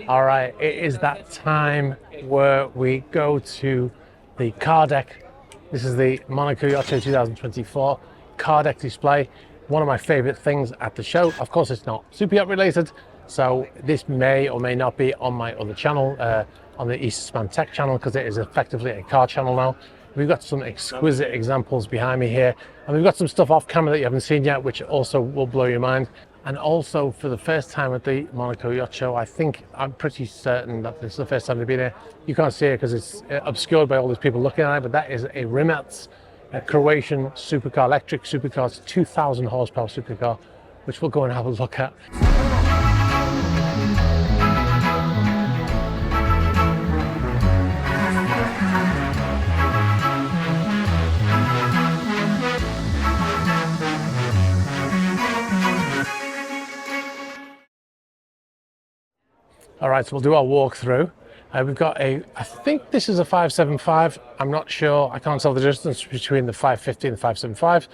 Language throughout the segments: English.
All right, it is that time where we go to the car deck. This is the Monaco Yacht Show 2024 car deck display. One of my favorite things at the show. Of course, it's not super yacht related, so this may or may not be on my other channel, on the Eastman Tech channel, because it is effectively a car channel now. We've got some exquisite examples behind me here, and we've got some stuff off camera that you haven't seen yet, which also will blow your mind. And also, for the first time at the Monaco Yacht Show, I'm pretty certain that this is the first time they've been here. You can't see it because it's obscured by all these people looking at it, but that is a Rimac, a Croatian supercar, electric supercar. It's a 2,000 horsepower supercar, which we'll go and have a look at. All right, so we'll do our walkthrough. We've got I think this is a 575. I'm not sure. I can't tell the distance between the 550 and the 575.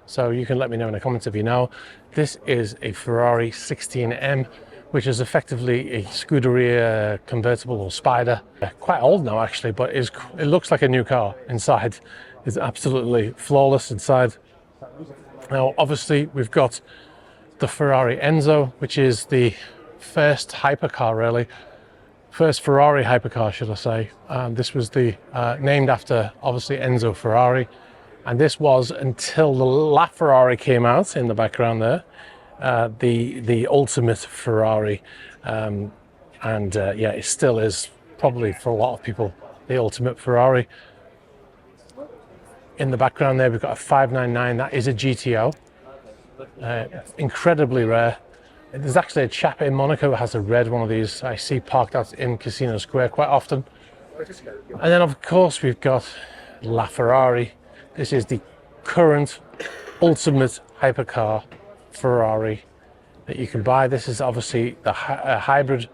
So you can let me know in the comments if you know. This is a Ferrari 16M, which is effectively a Scuderia convertible or Spider. Quite old now, actually, but it looks like a new car inside. It's absolutely flawless inside. Now, obviously, we've got the Ferrari Enzo, which is the first hypercar, really. First Ferrari hypercar, should I say. This was named after, obviously, Enzo Ferrari. And this was, until the LaFerrari came out in the background there, the ultimate Ferrari. Yeah, it still is, probably for a lot of people, the ultimate Ferrari. In the background there, we've got a 599. That is a GTO. Incredibly rare. There's actually a chap in Monaco who has a red one of these. I see parked out in Casino Square quite often. And then, of course, we've got LaFerrari. This is the current ultimate hypercar Ferrari that you can buy. This is obviously the hybrid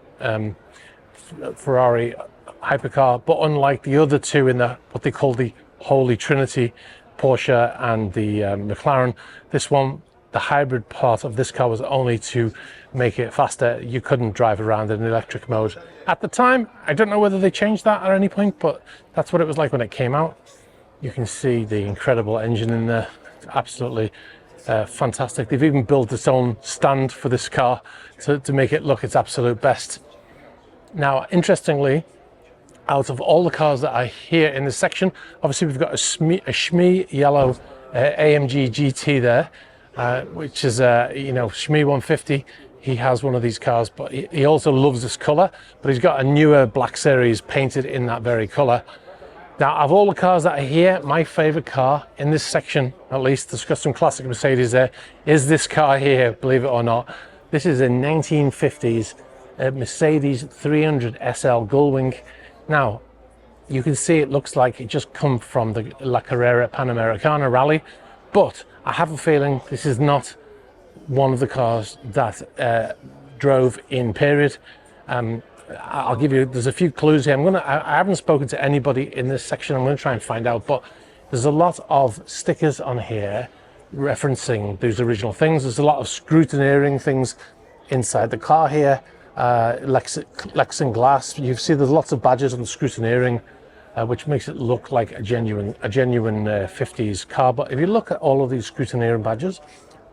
Ferrari hypercar, but unlike the other two in what they call the Holy Trinity, Porsche and the McLaren, this one, the hybrid part of this car was only to make it faster. You couldn't drive around in electric mode. At the time, I don't know whether they changed that at any point, but that's what it was like when it came out. You can see the incredible engine in there. It's absolutely fantastic. They've even built its own stand for this car to make it look its absolute best. Now, interestingly, out of all the cars that are here in this section, obviously we've got a Shmee yellow AMG GT there, which is Shmee 150. He has one of these cars, but he also loves this color, but he's got a newer Black Series painted in that very color. Now, of all the cars that are here, my favorite car in this section, at least, there's got some classic Mercedes there, is this car here, believe it or not. This is a 1950s Mercedes 300 SL Gullwing. Now, you can see it looks like it just come from the La Carrera Panamericana rally, but I have a feeling this is not one of the cars that drove in period. I'll give you, there's a few clues here. I haven't spoken to anybody in this section. I'm going to try and find out, but there's a lot of stickers on here referencing those original things. There's a lot of scrutineering things inside the car here. Lexan glass. You see there's lots of badges on the scrutineering, which makes it look like a genuine 50s car. But if you look at all of these scrutineering badges,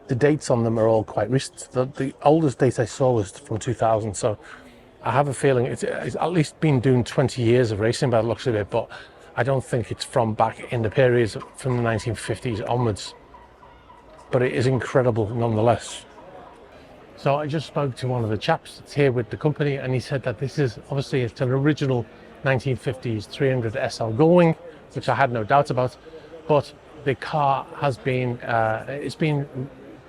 the dates on them are all quite recent. The oldest date I saw was from 2000, so I have a feeling it's at least been doing 20 years of racing by the looks of it, but I don't think it's from back in the periods from the 1950s onwards. But it is incredible nonetheless. So I just spoke to one of the chaps that's here with the company, and he said that this is obviously, it's an original 1950s 300 SL Gullwing, which I had no doubt about, but the car has been it's been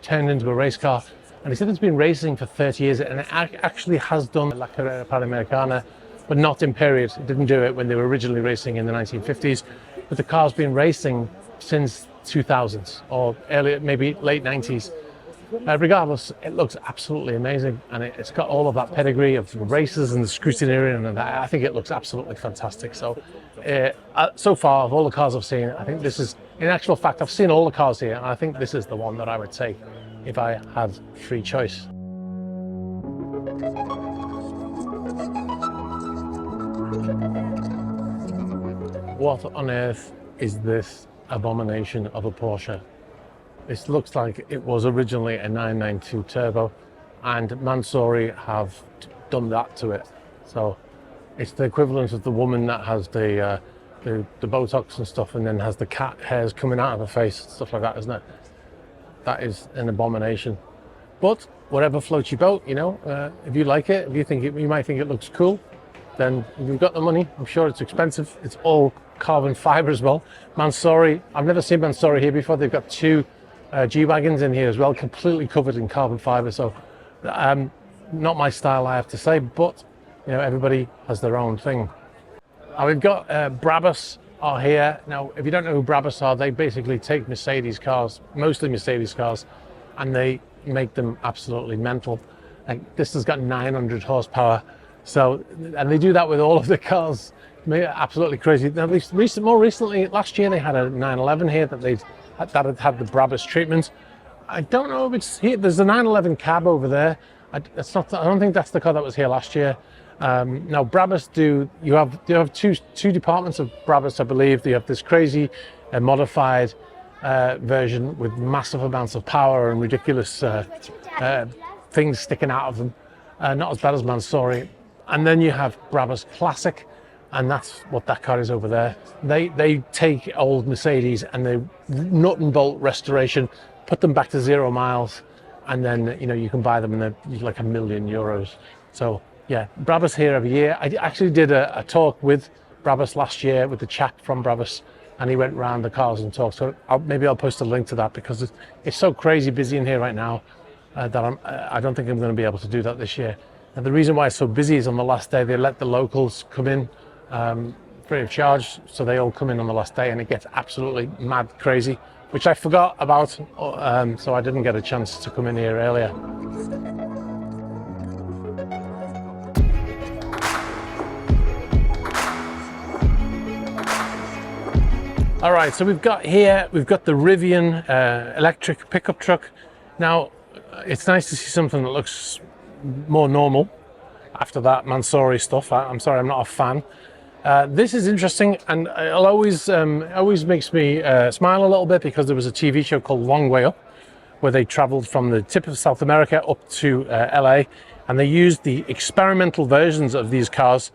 turned into a race car, and he said it's been racing for 30 years, and it actually has done La Carrera Panamericana, but not in period. It didn't do it when they were originally racing in the 1950s, but the car's been racing since 2000s or earlier, maybe late 90s. Regardless, it looks absolutely amazing, and it's got all of that pedigree of the races and the scrutineering, and I think it looks absolutely fantastic. So, so far, of all the cars I've seen, I think this is, in actual fact, I've seen all the cars here, and I think this is the one that I would take if I had free choice. What on earth is this abomination of a Porsche? This looks like it was originally a 992 turbo, and Mansory have done that to it. So it's the equivalent of the woman that has the Botox and stuff, and then has the cat hairs coming out of her face, stuff like that, isn't it? That is an abomination. But whatever floats your boat, you know. If you like it, if you think you might think it looks cool, then if you've got the money. I'm sure it's expensive. It's all carbon fiber as well. Mansory, I've never seen Mansory here before. They've got two G-Wagons in here as well, completely covered in carbon fiber. So not my style, I have to say, but you know, everybody has their own thing. Now we've got Brabus are here. Now, if you don't know who Brabus are, they basically take Mercedes cars, mostly Mercedes cars, and they make them absolutely mental. And this has got 900 horsepower. So, and they do that with all of the cars. Absolutely crazy. Now, more recently, last year they had a 911 here that had had the Brabus treatment. I don't know if it's here. There's a 911 cab over there. I don't think that's the car that was here last year. Now Brabus you have two departments of Brabus, I believe. You have this crazy modified version with massive amounts of power and ridiculous things sticking out of them. Not as bad as Mansory. And then you have Brabus Classic, and that's what that car is over there. They take old Mercedes and they nut and bolt restoration, put them back to 0 miles, and then you know you can buy them and they're like €1 million. So yeah, Brabus here every year. I actually did a talk with Brabus last year with the chap from Brabus, and he went around the cars and talked. So maybe I'll post a link to that, because it's so crazy busy in here right now that I don't think I'm going to be able to do that this year. And the reason why it's so busy is on the last day they let the locals come in free of charge, so they all come in on the last day, and it gets absolutely mad crazy, which I forgot about, so I didn't get a chance to come in here earlier. All right, so we've got the Rivian electric pickup truck. Now, it's nice to see something that looks more normal after that Mansory stuff. I'm sorry, I'm not a fan. This is interesting, and it always makes me smile a little bit, because there was a TV show called Long Way Up, where they traveled from the tip of South America up to LA, and they used the experimental versions of these cars.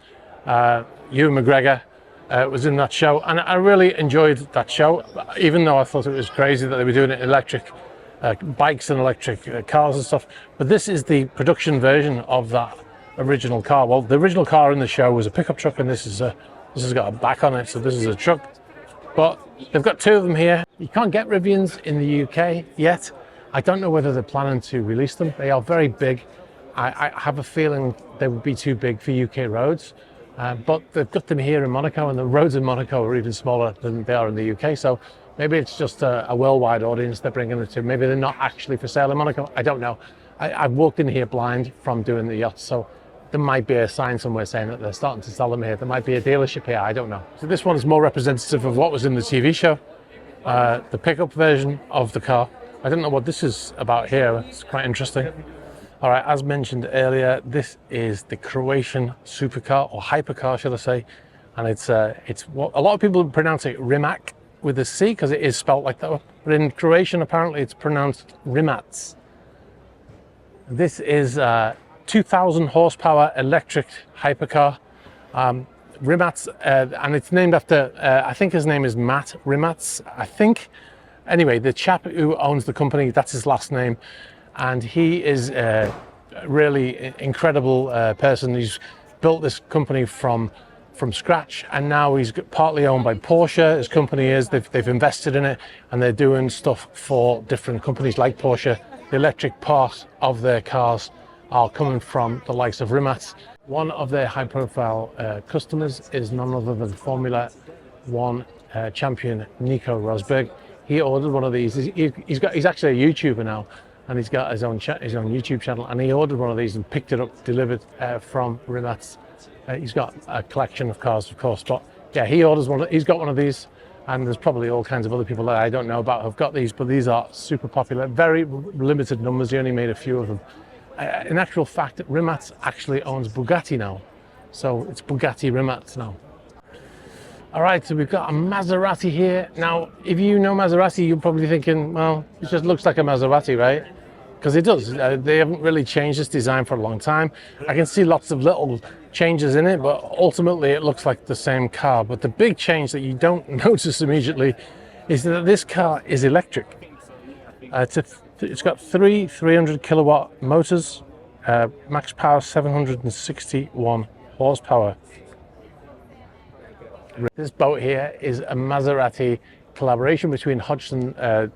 Ewan McGregor was in that show, and I really enjoyed that show, even though I thought it was crazy that they were doing it electric bikes and electric cars and stuff. But this is the production version of that original car. Well, the original car in the show was a pickup truck, and this has got a back on it, so this is a truck. But they've got two of them here. You can't get Rivians in the UK yet. I don't know whether they're planning to release them. They are very big. I have a feeling they would be too big for UK roads. But they've got them here in Monaco, and the roads in Monaco are even smaller than they are in the UK. So maybe it's just a worldwide audience they're bringing it to. Maybe they're not actually for sale in Monaco. I don't know. I've walked in here blind from doing the yacht, so there might be a sign somewhere saying that they're starting to sell them here. There might be a dealership here, I don't know. So this one is more representative of what was in the TV show, the pickup version of the car. I don't know what this is about here. It's quite interesting. All right, as mentioned earlier, this is the Croatian supercar, or hypercar, should I say. And it's what a lot of people pronounce it Rimac with a C, because it is spelt like that. But in Croatian, apparently it's pronounced Rimac. This is 2,000 horsepower electric hypercar. Rimac, and it's named after, I think his name is Matt Rimac, I think. Anyway, the chap who owns the company, that's his last name. And he is a really incredible person. He's built this company from scratch, and now he's partly owned by Porsche. His company is, they've invested in it, and they're doing stuff for different companies like Porsche. The electric part of their cars are coming from the likes of Rimac. One of their high-profile customers is none other than Formula One champion Nico Rosberg. He ordered one of these. He's actually a YouTuber now, and he's got his own YouTube channel, and he ordered one of these and picked it up, delivered from Rimac. He's got a collection of cars, of course, but yeah, he's got one of these, and there's probably all kinds of other people that I don't know about who've got these, but these are super popular. Very limited numbers. He only made a few of them. In actual fact, Rimac actually owns Bugatti now, so it's Bugatti Rimac now. All right, so we've got a Maserati here. Now, if you know Maserati, you're probably thinking, well, it just looks like a Maserati, right? Because it does. They haven't really changed this design for a long time. I can see lots of little changes in it, but ultimately it looks like the same car. But the big change that you don't notice immediately is that this car is electric. It's got three 300 kilowatt motors, max power 761 horsepower. This boat here is a Maserati collaboration between Hodgson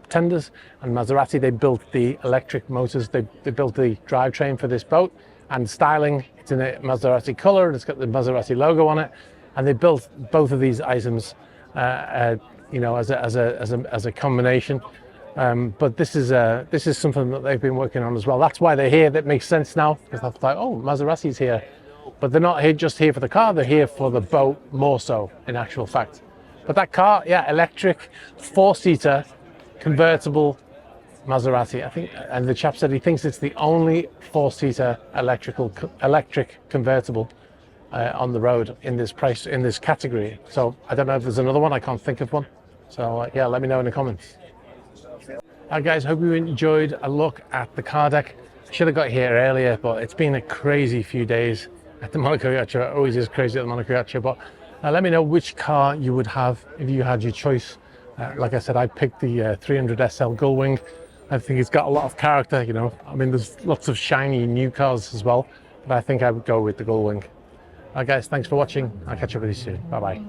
Tenders and Maserati. They built the electric motors, they built the drivetrain for this boat, and styling, it's in a Maserati color and it's got the Maserati logo on it, and they built both of these items you know, as a combination. But this is something that they've been working on as well. That's why they're here. That makes sense now, because I thought, oh, Maserati's here. But they're not here just here for the car, they're here for the boat more so, in actual fact. But that car, yeah, electric, four-seater, convertible Maserati, I think, and the chap said he thinks it's the only four-seater electric convertible on the road in this category. So I don't know if there's another one, I can't think of one. So yeah, let me know in the comments. Alright guys, hope you enjoyed a look at the car deck. I should have got here earlier, but it's been a crazy few days at the Monaco Yacht Show. It always is crazy at the Monaco Yacht Show, but let me know which car you would have if you had your choice. Like I said, I picked the 300 SL Gullwing. I think it's got a lot of character, you know. I mean, there's lots of shiny new cars as well, but I think I would go with the Gullwing. Alright guys, thanks for watching. I'll catch up with you soon. Bye bye.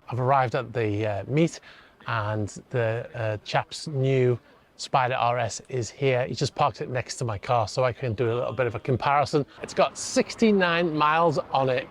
I've arrived at the meet, and the chap's new Spider RS is here. He just parked it next to my car so I can do a little bit of a comparison. It's got 69 miles on it.